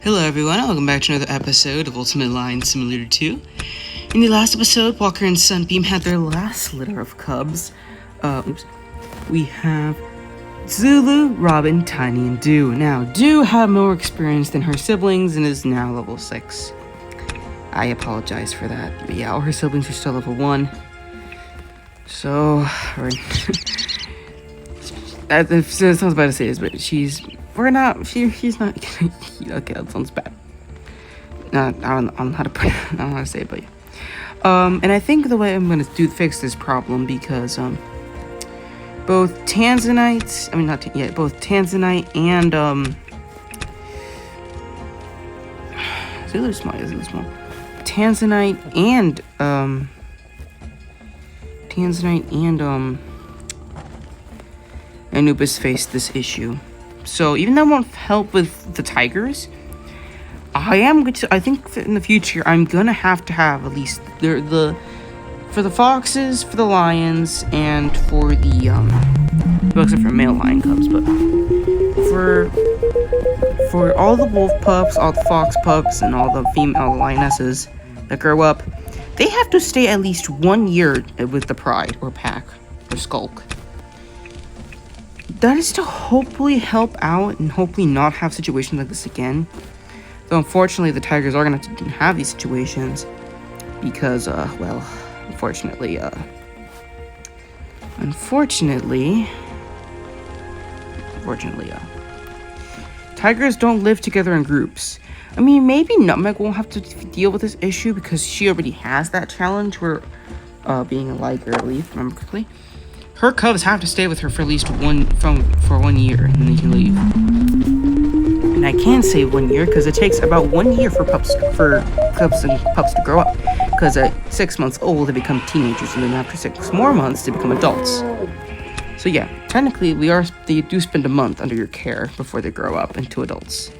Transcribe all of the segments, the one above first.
Hello everyone, welcome back to another episode of Ultimate Line Simulator 2. In the last episode, Walker and Sunbeam had their last litter of cubs. We have Zulu, Robin, Tiny, and Dew. Now, Dew had more experience than her siblings and is now level 6. I apologize for that, but yeah, all her siblings are still level 1. So, I was about to say this, but she's not gonna eat. Okay, that sounds bad. I don't know how to put it, I don't know how to say it, but yeah. And I think the way I'm gonna fix this problem, because both Tanzanite and Zulu's small. Tanzanite and Anubis faced this issue. So even though I won't help with the tigers, I think that in the future I'm gonna have to have at least for the foxes, for the lions, and for the except for male lion cubs, but for all the wolf pups, all the fox pups, and all the female lionesses that grow up, they have to stay at least 1 year with the pride or pack or skulk. That is to hopefully help out and hopefully not have situations like this again. Though unfortunately the tigers are gonna have to have these situations because unfortunately tigers don't live together in groups. I mean, maybe Nutmeg won't have to deal with this issue because she already has that challenge where being a liger at least, remember correctly. Her cubs have to stay with her for at least 1 year, and then they can leave. And I can say 1 year because it takes about 1 year for cubs to grow up. Because at 6 months old, they become teenagers, and then after 6 more months, they become adults. So yeah, technically, they do spend a month under your care before they grow up into adults.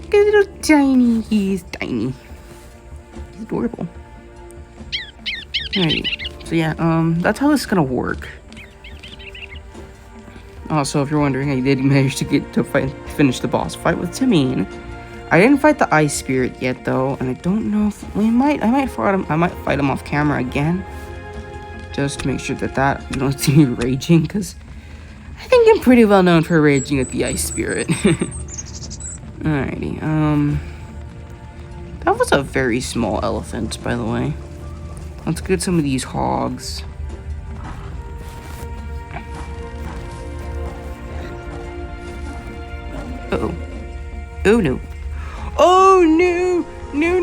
Look at little Tiny. He's tiny. He's adorable. Alrighty. So yeah, that's how this is gonna work. Also, if you're wondering, I did manage to finish the boss fight with Timmy. I didn't fight the ice spirit yet, though, and I don't know if I might fight him off camera again, just to make sure that you don't see me raging, because I think I'm pretty well known for raging at the ice spirit. Alrighty, that was a very small elephant, by the way. Let's get some of these hogs. Oh no. Oh no! No.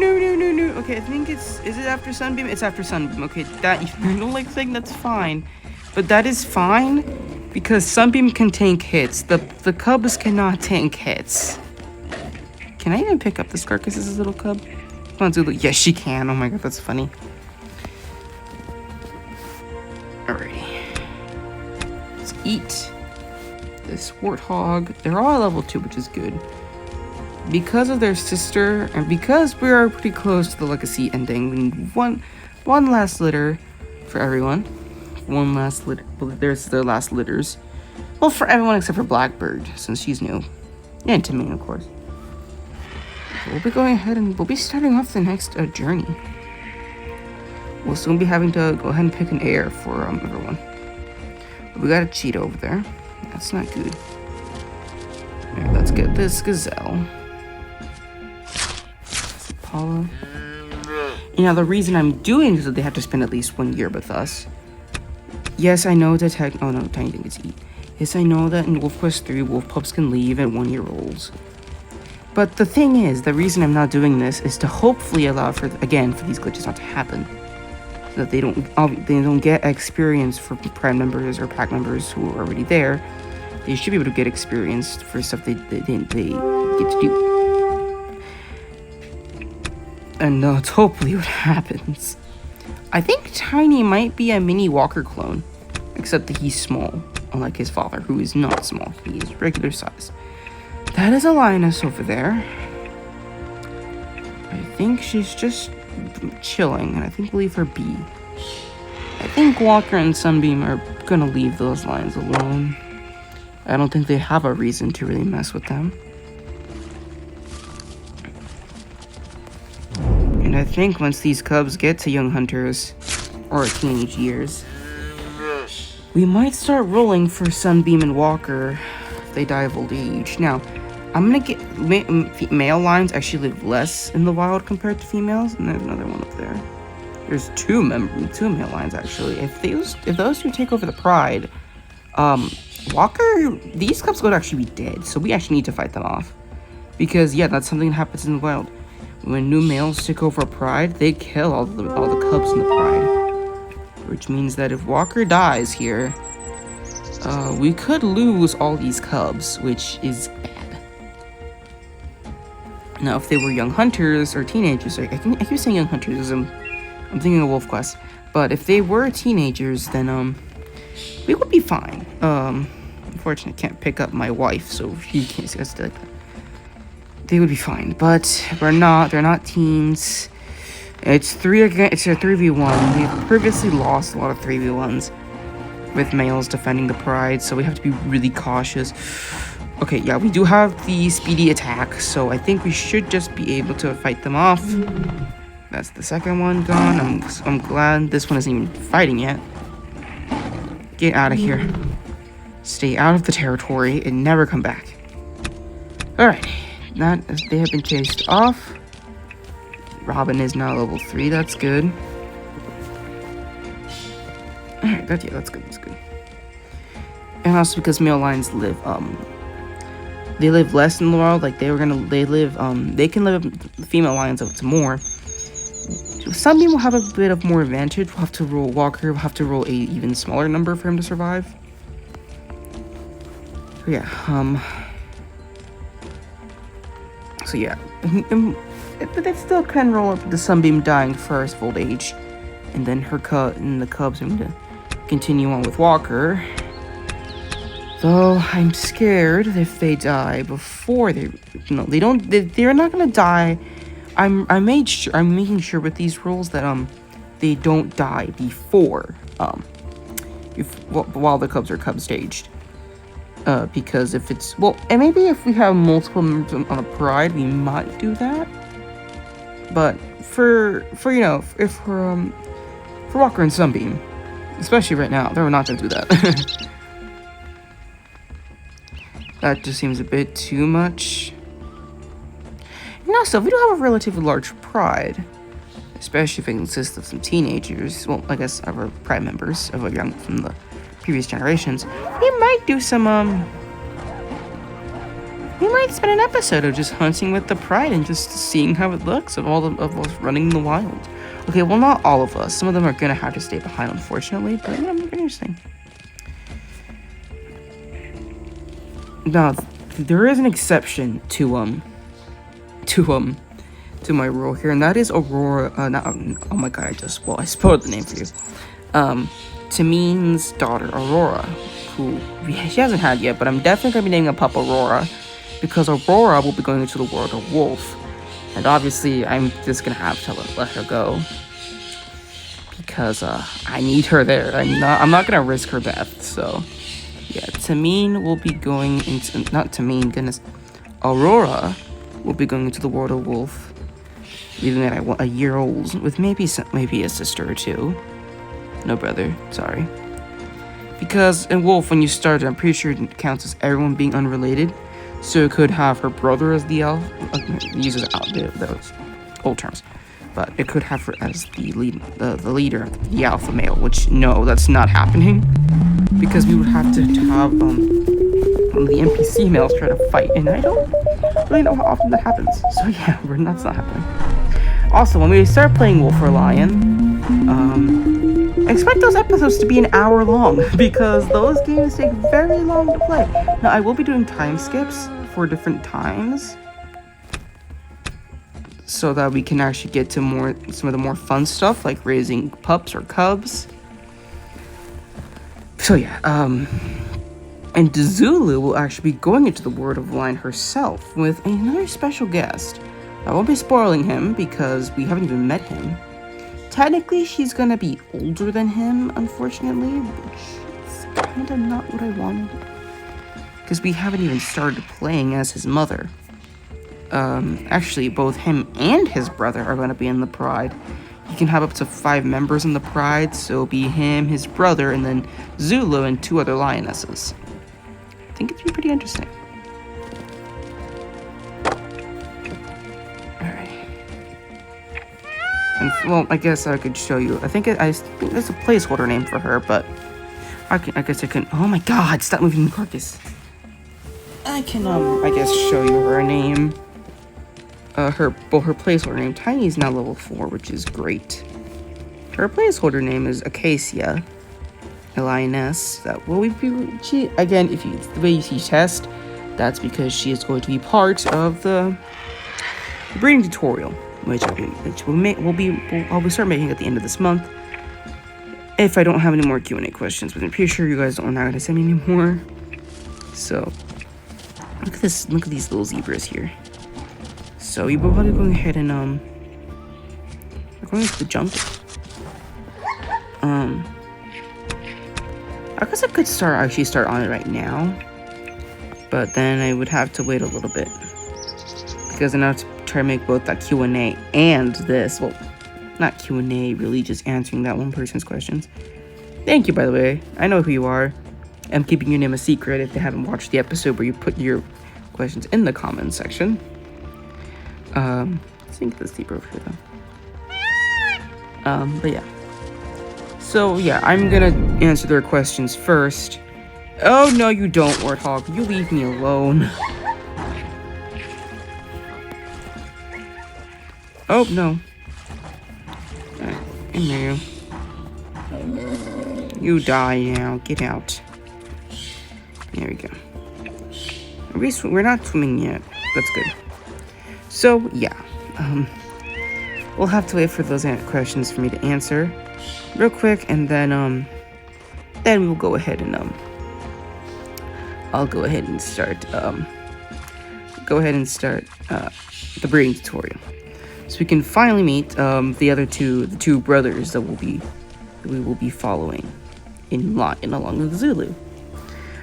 Okay, I think is it after Sunbeam? It's after Sunbeam. Okay, I don't like saying that's fine. But that is fine because Sunbeam can tank hits. The cubs cannot tank hits. Can I even pick up this carcass as a little cub? Come on, Zulu. Yes, she can. Oh my god, that's funny. Alrighty. Let's eat this warthog. They're all level 2, which is good. Because of their sister, and because we are pretty close to the legacy ending, we need one last litter for everyone. One last litter. Well, there's their last litters. Well, for everyone except for Blackbird, since she's new. And Timmy, of course. So we'll be going ahead and we'll be starting off the next journey. We'll soon be having to go ahead and pick an heir for everyone. We got a cheetah over there. That's not good. Alright, let's get this gazelle. Paula. You know, the reason I'm doing this is that they have to spend at least 1 year with us. Yes, I know that oh no, Tiny didn't get to eat. Yes, I know that in Wolf Quest 3, wolf pups can leave at 1 year olds. But the thing is, the reason I'm not doing this is to hopefully allow for these glitches not to happen. So that they don't get experience for prime members or pack members who are already there. They should be able to get experience for stuff they get to do. And that's hopefully what happens. I think Tiny might be a mini Walker clone, except that he's small, unlike his father, who is not small. He is regular size. That is a lioness over there. I think she's just chilling, and I think we'll leave her be. I think Walker and Sunbeam are gonna leave those lions alone. I don't think they have a reason to really mess with them. I think once these cubs get to young hunters, or teenage years, we might start rolling for Sunbeam and Walker if they die of old age. Now, I'm gonna get male lions actually live less in the wild compared to females, and there's another one up there. There's two male lions actually. If those two take over the pride, Walker, these cubs would actually be dead. So we actually need to fight them off, because yeah, that's something that happens in the wild. When new males take over a pride, they kill all the cubs in the pride, which means that if Walker dies here, we could lose all these cubs, which is bad. Now, if they were young hunters or teenagers, I keep saying young hunters, I'm thinking of Wolf Quest, but if they were teenagers, then we would be fine. Unfortunately, I can't pick up my wife, so she can't see us like that. They would be fine, but we're not. They're not teens. It's a 3v1. We've previously lost a lot of 3v1s with males defending the pride, so we have to be really cautious. Okay, yeah, we do have the speedy attack, so I think we should just be able to fight them off. That's the second one gone. I'm glad this one isn't even fighting yet. Get out of here. Stay out of the territory and never come back. Alright. They have been chased off. Robin is now level 3, that's good. Alright, that's good, that's good. And also because male lions live, they live less in the wild, like they can live female lions up to more. Some people have a bit of more advantage. We'll have to roll Walker, we'll have to roll a even smaller number for him to survive. So yeah, they still can roll up the Sunbeam dying first of old age, and then the cubs are going to continue on with Walker. Though I'm scared if they die before they're not gonna die. I'm making sure with these rules that they don't die before while the cubs are cub staged. Because if it's and maybe if we have multiple members on a pride, we might do that. But for Walker and Sunbeam, especially right now, they're not gonna do that. That just seems a bit too much. And also, we do have a relatively large pride, especially if it consists of some teenagers. Well, I guess our pride members from the previous generations. We might do some we might spend an episode of just hunting with the pride and just seeing how it looks of us running in the wild. Okay, well, not all of us. Some of them are gonna have to stay behind, unfortunately, but interesting. Now, there is an exception to my rule here, and that is Aurora. Oh my god, I spoiled the name for you. Tameen's daughter, Aurora, who she hasn't had yet, but I'm definitely gonna be naming a pup Aurora, because Aurora will be going into the world of Wolf, and obviously I'm just gonna have to let her go because I need her there. I'm not gonna risk her death, so. Yeah, Tameen will be going into... Not Tameen, goodness. Aurora will be going into the world of Wolf, leaving at a year old, with maybe a sister or two. No brother, sorry. Because in Wolf, when you start, I'm pretty sure it counts as everyone being unrelated. So it could have her brother as the elf. Uses those old terms. But it could have her as the leader, the alpha male, which, no, that's not happening. Because we would have to have the NPC males try to fight, and I don't really know how often that happens. So yeah, that's not happening. Also, when we start playing Wolf or Lion, expect those episodes to be an hour long, because those games take very long to play. Now, I will be doing time skips for different times, so that we can actually get to some of the more fun stuff, like raising pups or cubs. So yeah, and Zulu will actually be going into the world of Lion herself with another special guest. I won't be spoiling him because we haven't even met him. Technically, she's gonna be older than him, unfortunately, which is kind of not what I wanted. Because we haven't even started playing as his mother. actually, both him and his brother are going to be in the Pride. You can have up to 5 members in the Pride, so it'll be him, his brother, and then Zulu and 2 other lionesses. I think it's pretty interesting. Alright. And, well, I guess I could show you. I think there's a placeholder name for her, but I guess I can. Oh my god, stop moving the carcass. I can, I guess show you her name. Her placeholder name. Tiny is now level 4, which is great. Her placeholder name is Acacia, a lioness. That will be again. If you the way you see test, that's because she is going to be part of the breeding tutorial, which I'll start making at the end of this month. If I don't have any more Q&A questions, but I'm pretty sure you guys are not going to send me anymore. So look at this. Look at these little zebras here. So we're probably going ahead and we're going to the jungle. I guess I could start on it right now, but then I would have to wait a little bit because then I have to try to make both that Q&A and this. Well, not Q&A, really, just answering that one person's questions. Thank you, by the way. I know who you are. I'm keeping your name a secret if they haven't watched the episode where you put your questions in the comments section. I think this deeper over here though. But yeah. So yeah, I'm gonna answer their questions first. Oh no, you don't, Warthog. You leave me alone. Oh no. Alright, in there. You die now. Get out. There we go. We're not swimming yet. That's good. So, yeah, we'll have to wait for those questions for me to answer real quick, and then we'll go ahead and, I'll go ahead and start, the breeding tutorial. So we can finally meet, the two brothers that we will be following in line along with Zulu.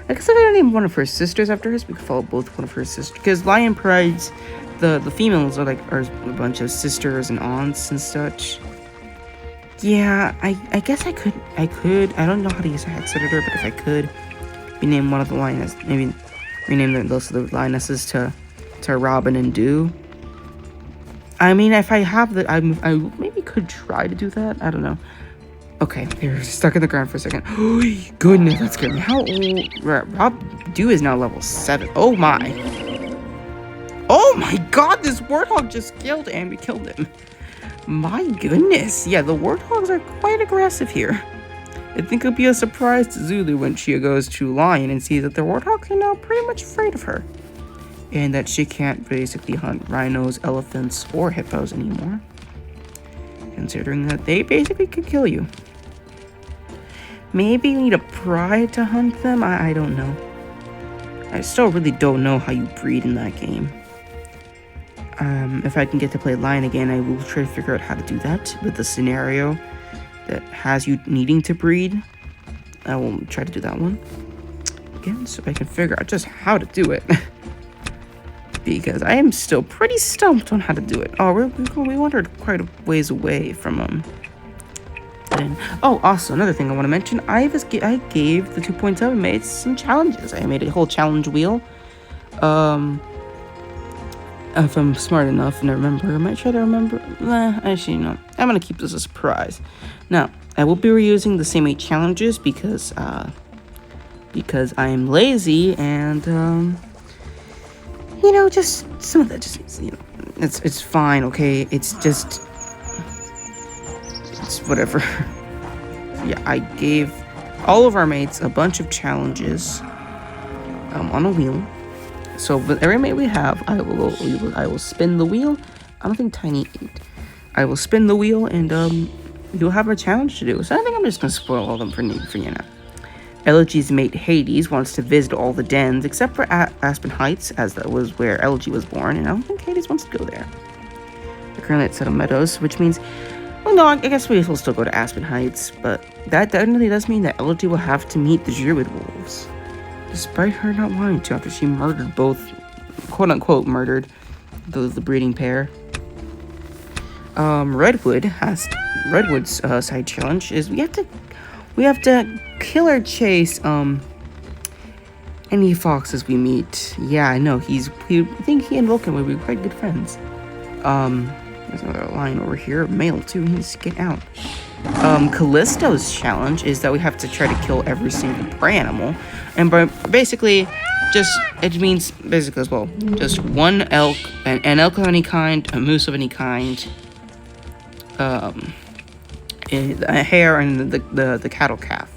I guess I'm gonna name one of her sisters after us. We could follow both one of her sisters, because Lion Pride's the females are a bunch of sisters and aunts and such. Yeah, I guess I could. I don't know how to use a hex editor, but if I could rename one of the lionesses, maybe rename those of the lionesses to Robin and Dew. I mean, if I have the, I maybe could try to do that. I don't know. Okay, they're stuck in the ground for a second. Oh, goodness, that scared me. How old? Dew is now level 7. Oh my. Oh my god, this warthog just killed and we killed him. My goodness. Yeah, the warthogs are quite aggressive here. I think it'll be a surprise to Zulu when she goes to Lion and sees that the warthogs are now pretty much afraid of her. And that she can't basically hunt rhinos, elephants, or hippos anymore. Considering that they basically could kill you. Maybe you need a pride to hunt them? I don't know. I still really don't know how you breed in that game. If I can get to play Lion again, I will try to figure out how to do that with the scenario that has you needing to breed. I will try to do that one again, so I can figure out just how to do it. Because I am still pretty stumped on how to do it. Oh, we wandered quite a ways away from Oh, also another thing I want to mention: I gave the 2.7 mates some challenges. I made a whole challenge wheel. If I'm smart enough and I remember, I might try to remember. Actually, no. I'm gonna keep this a surprise. Now, I will be reusing the same 8 challenges because I am lazy and you know, just some of that just, you know, it's fine, okay? It's whatever. Yeah, I gave all of our mates a bunch of challenges on a wheel. So with every mate we have, I will spin the wheel. I don't think Tiny ate. I will spin the wheel and you'll have a challenge to do. So I think I'm just gonna spoil all of them for you now. Elegy's mate Hades wants to visit all the dens except for Aspen Heights, as that was where Elegy was born, and I don't think Hades wants to go there. They're currently at Settle Meadows, which means, well, no, I guess we will still go to Aspen Heights, but that definitely does mean that Elegy will have to meet the Druid Wolves, despite her not wanting to after she murdered both, quote-unquote murdered, the breeding pair. Redwood's side challenge is we have to kill or chase any foxes we meet. Yeah, I know I think he and Vulcan would be quite good friends. There's another lion over here, male too. He needs to get out. Callisto's challenge is that we have to try to kill every single prey animal, and basically, it means basically as well, just one elk, an elk of any kind, a moose of any kind, a hare, and the cattle calf,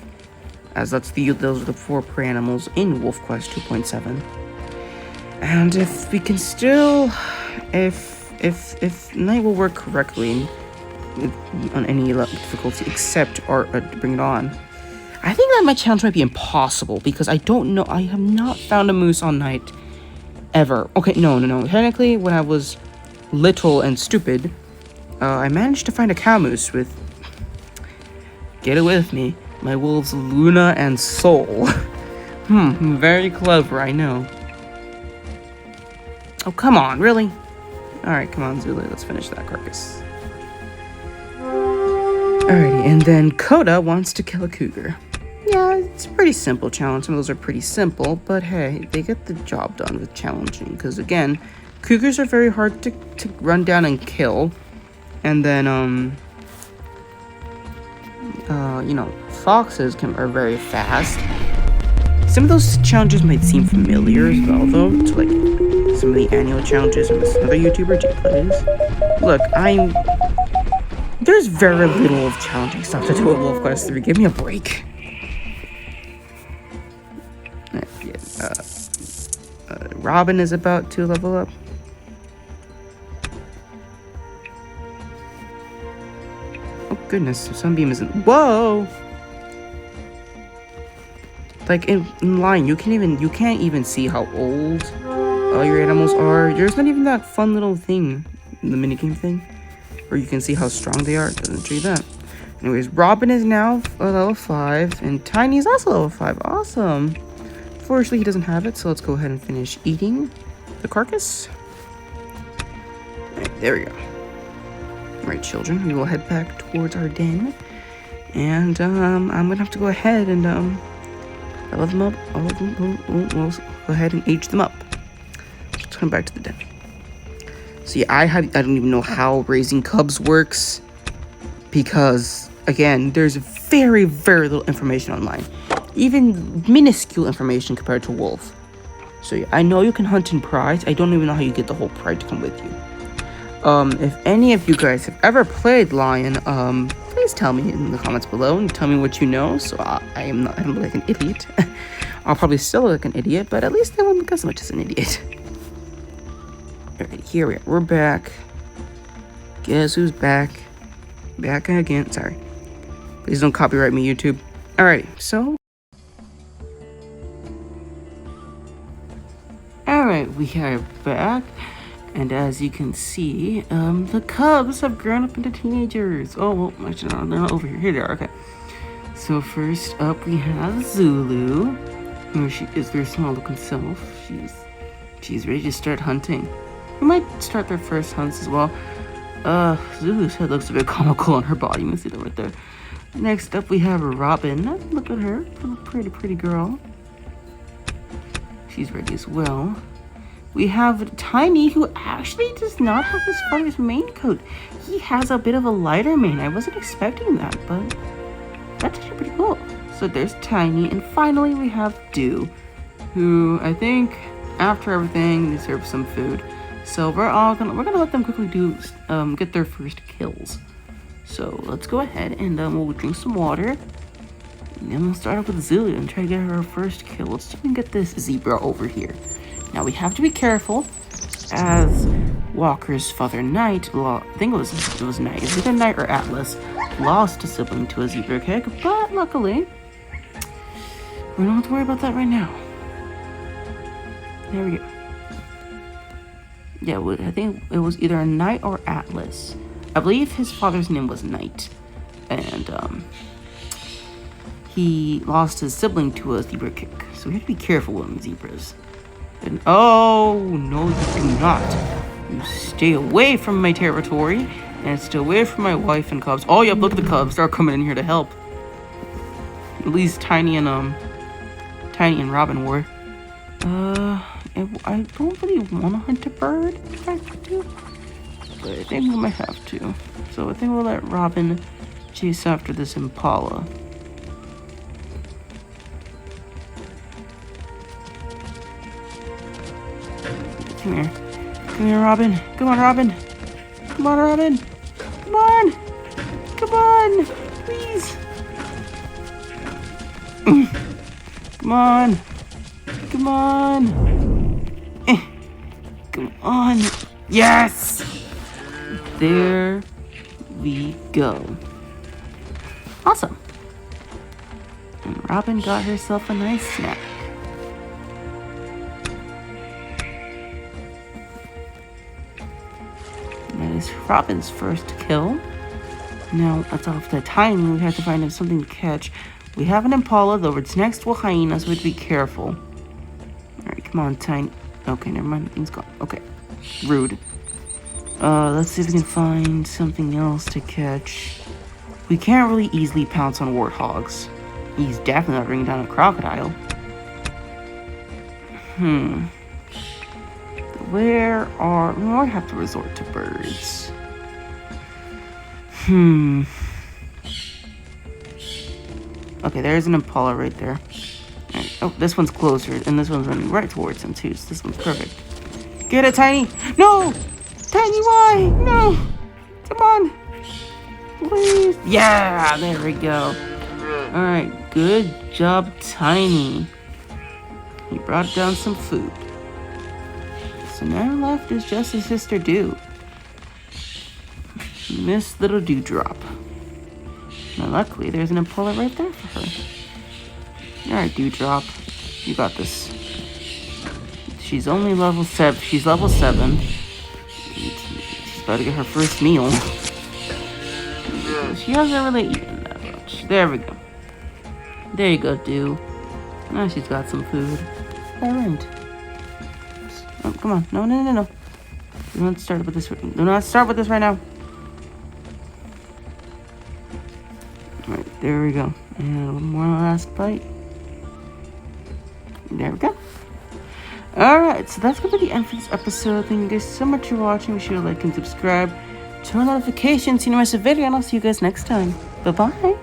as those are the 4 prey animals in Wolf Quest 2.7. And if we can still, if night will work correctly on any difficulty except bring it on, I think that my challenge might be impossible because I don't know. I have not found a moose on night ever. Okay, no. Technically, when I was little and stupid, I managed to find a cow moose with, get it with me, my wolves Luna and Soul. Very clever, I know. Oh, come on, really? Alright, come on, Zulu, let's finish that carcass. Alrighty, and then Coda wants to kill a cougar. Yeah, it's a pretty simple challenge. Some of those are pretty simple, but hey, they get the job done with challenging. Because again, cougars are very hard to run down and kill. And then, foxes are very fast. Some of those challenges might seem familiar as well, though, to like some of the annual challenges and this other YouTuber plays. Look, there's very little of challenging stuff to do with Wolf Quest 3. Give me a break. Robin is about to level up. Oh goodness, Sunbeam isn't. Whoa! Like in line, you can't even see how old your animals are. There's not even that fun little thing, the minigame thing, where you can see how strong they are. It doesn't show you that. Anyways, Robin is now level 5, and Tiny is also level 5. Awesome. Fortunately, he doesn't have it, so let's go ahead and finish eating the carcass. Alright, there we go. Alright, children, we will head back towards our den, and I'm gonna have to go ahead and level them up. All of them. We'll go ahead and age them up. Let's come back to the den. So yeah, I don't even know how raising cubs works, because again, there's very, very little information online. Even minuscule information compared to wolf. So yeah, I know you can hunt in pride. I don't even know how you get the whole pride to come with you. If any of you guys have ever played lion, please tell me in the comments below and tell me what you know, so I'm not like an idiot. I'll probably still look like an idiot, but at least I won't look as much as an idiot. Alright, here we are. We're back. Guess who's back? Back again. Sorry. Please don't copyright me, YouTube. Alrighty, so. Alright, we are back. And as you can see, the cubs have grown up into teenagers. Oh, well, actually, no, they're not over here. Here they are, okay. So first up, we have Zulu. She is their small looking self. She's ready to start hunting. We might start their first hunts as well. Zulu's head looks a bit comical on her body. You can see that right there. Next up, we have Robin. Look at her. Pretty girl. She's ready as well. We have Tiny, who actually does not have his father's mane coat. He has a bit of a lighter mane. I wasn't expecting that, but that's actually pretty cool. So there's Tiny, and finally we have Dew, who I think after everything deserves some food. So we're gonna let them quickly get their first kills. So let's go ahead and we'll drink some water. And then we'll start off with Zulu and try to get her first kill. Let's see if we can get this zebra over here. Now we have to be careful, as Walker's father Knight, I think it was Knight, it's either Knight or Atlas, lost a sibling to a zebra kick, but luckily, we don't have to worry about that right now. There we go. Yeah, I think it was either a Knight or Atlas. I believe his father's name was Knight, and he lost his sibling to a zebra kick, so we have to be careful with zebras. And oh no, you do not. Stay away from my territory. And stay away from my wife and cubs. Oh, yep, look at the cubs. They're coming in here to help. At least Tiny and Robin were. I don't really want to hunt a bird if I have to. But I think we might have to. So I think we'll let Robin chase after this impala. Come here. Come here, Robin. Come on, Robin. Come on, Robin. Come on. Come on. Please. Come on. Come on. Come on. Yes! There we go. Awesome. And Robin got herself a nice snack. That is Robin's first kill. Now, that's off to Tiny. We have to find him something to catch. We have an impala, though it's next to a hyena, so we have to be careful. Alright, come on, Tiny. Okay, never mind. Things gone. Okay. Rude. Let's see if we can find something else to catch. We can't really easily pounce on warthogs. He's definitely not bringing down a crocodile. We might have to resort to birds. Okay, there's an impala right there. Right. Oh, this one's closer, and this one's running right towards him too, so this one's perfect. Get it, Tiny! No! Tiny, why? No! Come on! Please! Yeah! There we go. Alright, good job, Tiny. He brought down some food. So now left is just his sister Dew. Miss Little Dewdrop. Now luckily there's an impala right there for her. Alright, Dewdrop. You got this. She's only level 7. She's level 7. She's about to get her first meal. She hasn't really eaten that much. There we go. There you go, Dew. Now she's got some food. Alright. Oh, come on. No. Do not start with this. Do not start with this right now. Alright, there we go. And one more last bite. There we go. Alright, so that's going to be the end for this episode. Thank you guys so much for watching. Be sure to like and subscribe. Turn on notifications so you don't miss a video, and I'll see you guys next time. Bye-bye.